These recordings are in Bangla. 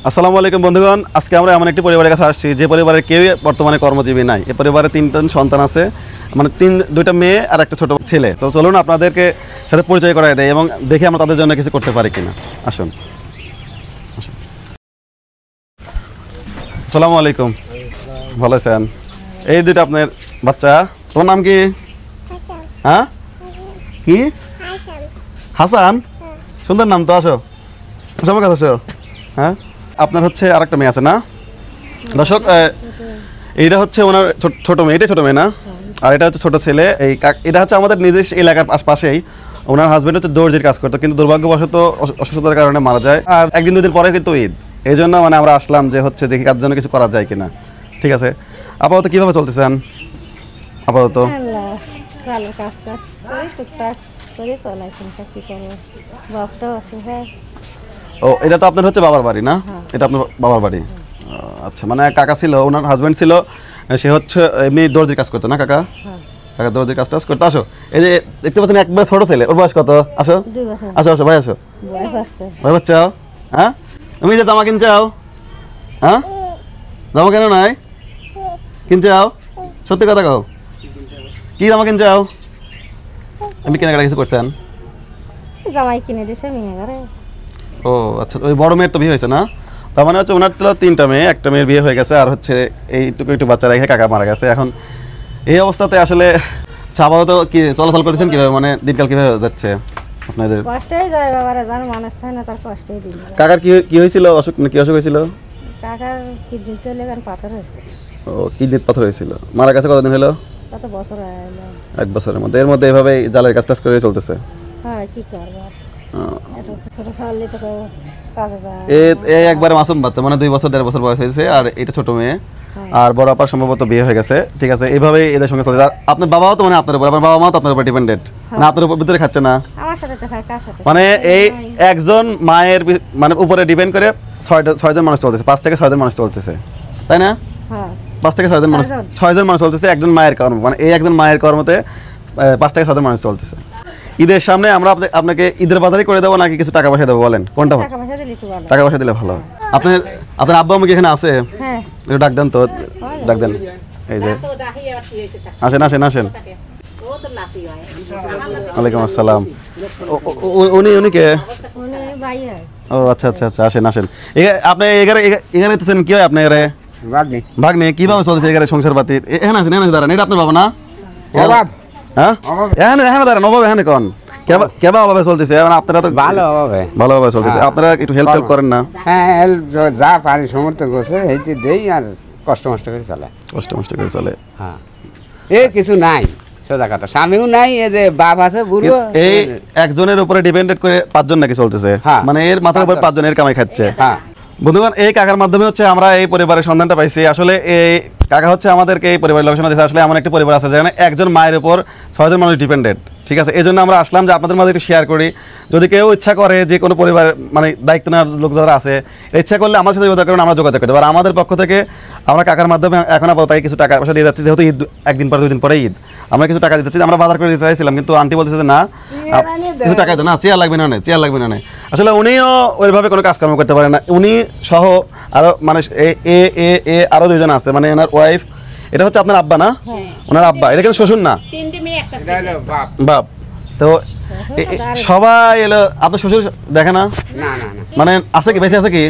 আসসালামু আলাইকুম বন্ধুগণ, আজকে আমরা এমন একটি পরিবারের কাছে আসছি যে পরিবারের কেউই বর্তমানে কর্মজীবী নাই। এই পরিবারে তিনজন সন্তান আছে, মানে দুইটা মেয়ে আর একটা ছোট ছেলে। তো চলুন আপনাদেরকে সাথে পরিচয় করায় দেয় এবং দেখি আমরা তাদের জন্য কিছু করতে পারি কিনা। আসুন। আসসালামু আলাইকুম, ভালো আছেন? এই দুইটা আপনার বাচ্চা। তোমার নাম কি? হ্যাঁ, কি? হাসান। সুন্দর নাম তো। আসো আসো আমার কাছে আসো। হ্যাঁ, আপনার হচ্ছে আর একটা মেয়ে আছে না? দর্শক, এইটা হচ্ছে ওনার ছোট মেয়ে। এটাই ছোট মেয়ে না? আর এটা হচ্ছে ছোট ছেলে। এটা হচ্ছে আমাদের নিজস্ব এলাকার পাশেই। ওনার হাজবেন্ড হচ্ছে দর্জির কাজ করতো, কিন্তু দুর্ভাগ্যবশত অসুস্থতার কারণে মারা যায়। আর একদিন দুদিন পরে কিন্তু ঈদ, এই জন্য মানে আমরা আসলাম যে হচ্ছে দেখি কার জন্য কিছু করা যায় কিনা। ঠিক আছে, আপাতত কীভাবে চলতেছেন? আপাতত ও, এটা তো আপনার হচ্ছে বাবার বাড়ি না? এটা আপনার বাবার বাড়ি। আচ্ছা, মানে কাকা ছিল, ওনার হাজব্যান্ড ছিল, সে হচ্ছে এমনি দর্জির কাজ করতো না? কাকা দর্জির কাজ করতো। আসো, এই যে দেখতে পাচ্ছেন একবার ছোট ছেলে, ওর বয়স কত? আসো আসো আসো ভাই, আসো। ভয় পাচ্ছাও? হ্যাঁ, তুমি যে জামা কিনছাও? হ্যাঁ, জামা কেন নাই? কিনছাও? সত্যি কথা কও, কি জামা কিনছাও? আপনি কেনাকাটা কিছু করছেন? জামাই কিনে দিয়েছে মেয়ে ঘরে। ও আচ্ছা, ওই বড় মেয়ের তো বিয়ে হয়েছে না? তার মানে হচ্ছে ওনার তো তিনটা মেয়ে, একটা মেয়ের বিয়ে হয়ে গেছে, আর হচ্ছে এইটুকু একটু বাচ্চা রেখে কাকা মারা গেছে। এখন এই অবস্থাতে আসলে আপাতত কি চলাচল করেছেন কিভাবে, মানে দিনকাল কিভাবে যাচ্ছে আপনাদের? কষ্টেই যায় বাবারা, জানো মানুষ থাকে না, তার কষ্টেই দিন। কাকার কি হয়েছিল? অসুখ, কি অসুখ হয়েছিল? কাকার কিডনিতে লেগান পাথর হয়েছে। ও, কিডনির পাথর হয়েছিল। মারা গেছে কতদিন হলো? কত বছর হলো? 1 বছরের মধ্যে। এর মধ্যে এভাবে জালের কাজ টাজ করে চলতেছে। হ্যাঁ, কি করবো, ছোট ছাড়লে তো কাজে যায়। এই একবারে মাসুম বাচ্চা, মানে 2 বছর 1.5 বছর বয়স হয়েছে, আর এটা ছোট মেয়ে। আর বড় আপার সম্ভবত বিয়ে হয়ে গেছে। ঠিক আছে, এইভাবেই এদের সঙ্গে চলছে। আর আপনার বাবাও তো মানে আপনার উপর, আপনার বাবা মাও তো আপনার উপর ডিপেন্ডেন্ট, মানে আপনার উপর ভিতরে খাচ্ছে না? আমার সাথে তো খায়, কার সাথে? মানে এই একজন মায়ের মানে উপরে ডিপেন্ড করে 6জন মানুষ চলতেছে, 5 থেকে 6জন মানুষ চলতেছে, তাই না? হ্যাঁ, 5 থেকে 6জন মানুষ, 6জন মানুষ চলতেছে একজন মায়ের কর্ম, মানে এই একজন মায়ের কর্মতে 5 থেকে 6জন মানুষ চলতেছে। ঈদের সামনে আমরা আপনাকে ঈদের বাজারই করে দেবো নাকি কিছু টাকা পয়সা দেবো, বলেন কোনটা? টাকা পয়সা দিলে ভালো। আপনার আব্বা আম্মু কি এখানে আছে? হ্যাঁ, একটু ডাক দেন তো, ডাক দেন। এই যে আসেন আসেন আসেন। ওয়ালাইকুম আসসালাম। উনি কে? ও আচ্ছা আচ্ছা আচ্ছা, আসেন আসেন। আপনি এখানে তো কি হয় আপনার এখানে? ভাগ্নে কিভাবে চলছে এখানে সংসার পাতি? এখানে আছেন, এখানে দাঁড়ান। এটা আপনার বাবা না? হ্যাঁ, এখানে দাঁড়ান। অভাবে এখানে কন কেবা অভাবে চলতেছে? আপনারা তো ভালোভাবে চলতেছে, আপনারা একটু হেল্প করেন না? হ্যাঁ, যা পারি সমর্থন করছে এইটি দেই, আর কষ্ট মষ্ট করে চলে। হ্যাঁ, কিছু নাই, সোজা কথা। স্বামীও নাই, এই যে বাপ আছে বুড়ো। এই একজনের উপরে ডিপেন্ডেন্ট করে 5 জন নাকি চলতেছে, মানে এর মাথার উপর 5 জনের কামাই খাচ্ছে। বন্ধুগণ, এই কাকার মাধ্যমে হচ্ছে আমরা এই পরিবারের সন্ধানটা পাইছি। আসলে এই কাকা হচ্ছে আমাদেরকে এই পরিবারের লোকেশন দিয়েছে। আসলে এমন একটি পরিবার আছে যেখানে একজন মায়ের উপর 6 জন মানুষ ডিপেন্ডেন্ট। ঠিক আছে, এই জন্য আমরা আসলাম যে আপনাদের মাঝে একটু শেয়ার করি। যদি কেউ ইচ্ছা করে, যে কোনো পরিবার মানে দায়িত্ব নেওয়ার লোক যারা আছে, ইচ্ছা করলে আমার সাথে যোগাযোগ করুন, আমরা যোগাযোগ করতে পারি। আর আমাদের পক্ষ থেকে আমরা কাকার মাধ্যমে এখন আপাতত কিছু টাকা পয়সা দিয়ে যাচ্ছি, যেহেতু ঈদ একদিন পরে 2 দিন পরে ঈদ, আমরা কিছু টাকা দিতে চাচ্ছি। আমরা বাজার করে দিতে চাইছিলাম, কিন্তু আন্টি বলতেছে যে না, কিছু টাকা না, চেয়ার লাগবে না। আসলে উনিও ওইভাবে কোনো কাজকর্ম করতে পারেন না। উনি সহ আরও মানে আরও 2 জন আছে, মানে ওনার ওয়াইফ। এটা হচ্ছে আপনার আব্বা না? ওনার আব্বা। এটা কিন্তু শ্বশুর না, বাপ। তো সবাই এলো। আপনার শ্বশুর দেখে না? মানে আছে কি, বেঁচে আছে কি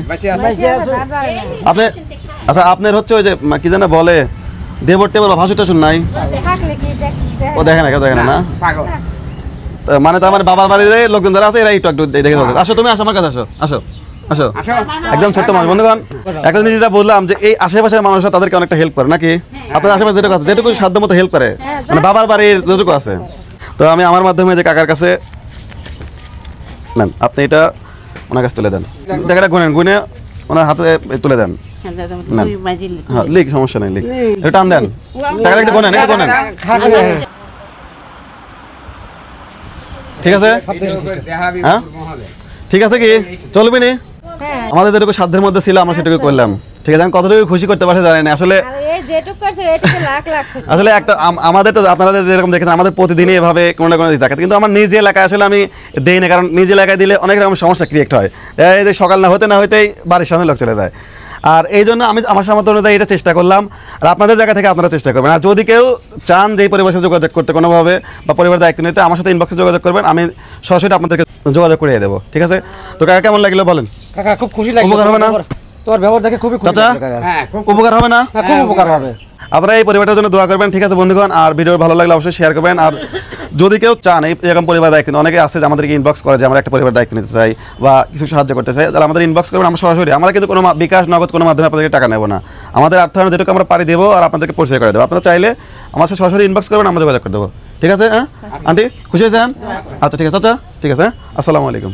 আপনি? আচ্ছা, আপনার হচ্ছে ওই যে কি যেন বলে, দেবর টেবর বা ভাসুর টাসুর নাই? ও দেখে না, কেউ দেখে না? মানে তার মানে বাবার বাড়ির লোকজন যারা আছে এরা একটু দেখে। আসো, তুমি আসো আমার কাছে, আসো আসো আসো। একদম ছোট্ট মানুষ। বন্ধুগণ, একটা জিনিস যেটা বললাম, যে এই আশেপাশের মানুষরা তাদেরকে অনেকটা হেল্প করে নাকি? আপনার আশেপাশে যেটুকু সাধ্য মতো হেল্প করে, মানে বাবার বাড়ির যেটুকু আছে। তো আমি আমার মাধ্যমে যে কাকার কাছে নেন, আপনি এটা ওনার কাছে তুলে দেন। টাকাটা গুনে ওনার হাতে তুলে দেন। হ্যাঁ, লিখ, সমস্যা নেই, লিখ। এটা টান দেন, টাকাটা একটু গোনেন। ঠিক আছে? হ্যাঁ, ঠিক আছে কি চলবে নি? আমাদের যেটুকু সাধ্যের মধ্যে ছিল আমরা সেটুকু করলাম। ঠিক আছে, আমি কতটুকু খুশি করতে পারছি জানি না আসলে। আর এই যেটুক করছে এটুকু লাখ লাখ শুকর। আসলে একটা আমাদের তো আপনারা যেরকম দেখেছেন আমাদের প্রতিদিনই এভাবে কোনো না কোনো দিতে থাকে, কিন্তু আমার নিজ এলাকায় আসলে আমি দেই না, কারণ নিজ এলাকায় দিলে অনেক রকম সমস্যা ক্রিয়েট হয়। এই যে সকাল না হতেই বাড়ির সামনে লোক চলে যায়। আর এই জন্য আমি আমার সামর্থ্য অনুযায়ী এটা চেষ্টা করলাম, আর আপনাদের জায়গা থেকে আপনারা চেষ্টা করবেন। আর যদি কেউ চান যে এই পরিবারের সাথে যোগাযোগ করতে কোনোভাবে বা পরিবারের দায়িত্ব নিতে, আমার সাথে ইনবক্সে যোগাযোগ করবেন, আমি সরাসরি আপনাদেরকে যোগাযোগ করিয়ে দেবো। ঠিক আছে? তো কাকা কেমন লাগলো বলেন? কাকা খুব খুশি লাগলো, উপকার হবে না? তোমার ব্যবহার দেখে খুবই খুশি চাচা? লাগলো কাকা। হ্যাঁ খুব উপকার হবে না? হ্যাঁ, খুব উপকার হবে। আপনারা এই পরিবারটার জন্য দোয়া করবেন। ঠিক আছে বন্ধুগণ, আর ভিডিও ভালো লাগলে অবশ্যই শেয়ার করবেন। আর যদি কেউ চান এরকম পরিবার দায়িত্ব নিতে, অনেকে আছে যে আমাদেরকে ইনবক্স করে যে আমরা একটা পরিবার দায়িত্ব নিতে চাই বা কিছু সাহায্য করতে চাই, তাহলে আমাদের ইনবক্স করবেন। আমরা সরাসরি, আমরা কিন্তু কোনো বিকাশ নগদ কোনো মাধ্যমে আপনাদেরকে টাকা নেব না। আমাদের অর্থায়ন যেটুকু আমরা পারি দেবো আর আপনাদেরকে পরিচয় করে দেবো। আপনারা চাইলে আমার সাথে সরাসরি ইনবক্স করবেন, আমরা যোগাযোগ করে দেবো। ঠিক আছে? হ্যাঁ আন্টি খুশি হয়েছেন? আচ্ছা ঠিক আছে চাচা, ঠিক আছে, আসসালামু আলাইকুম।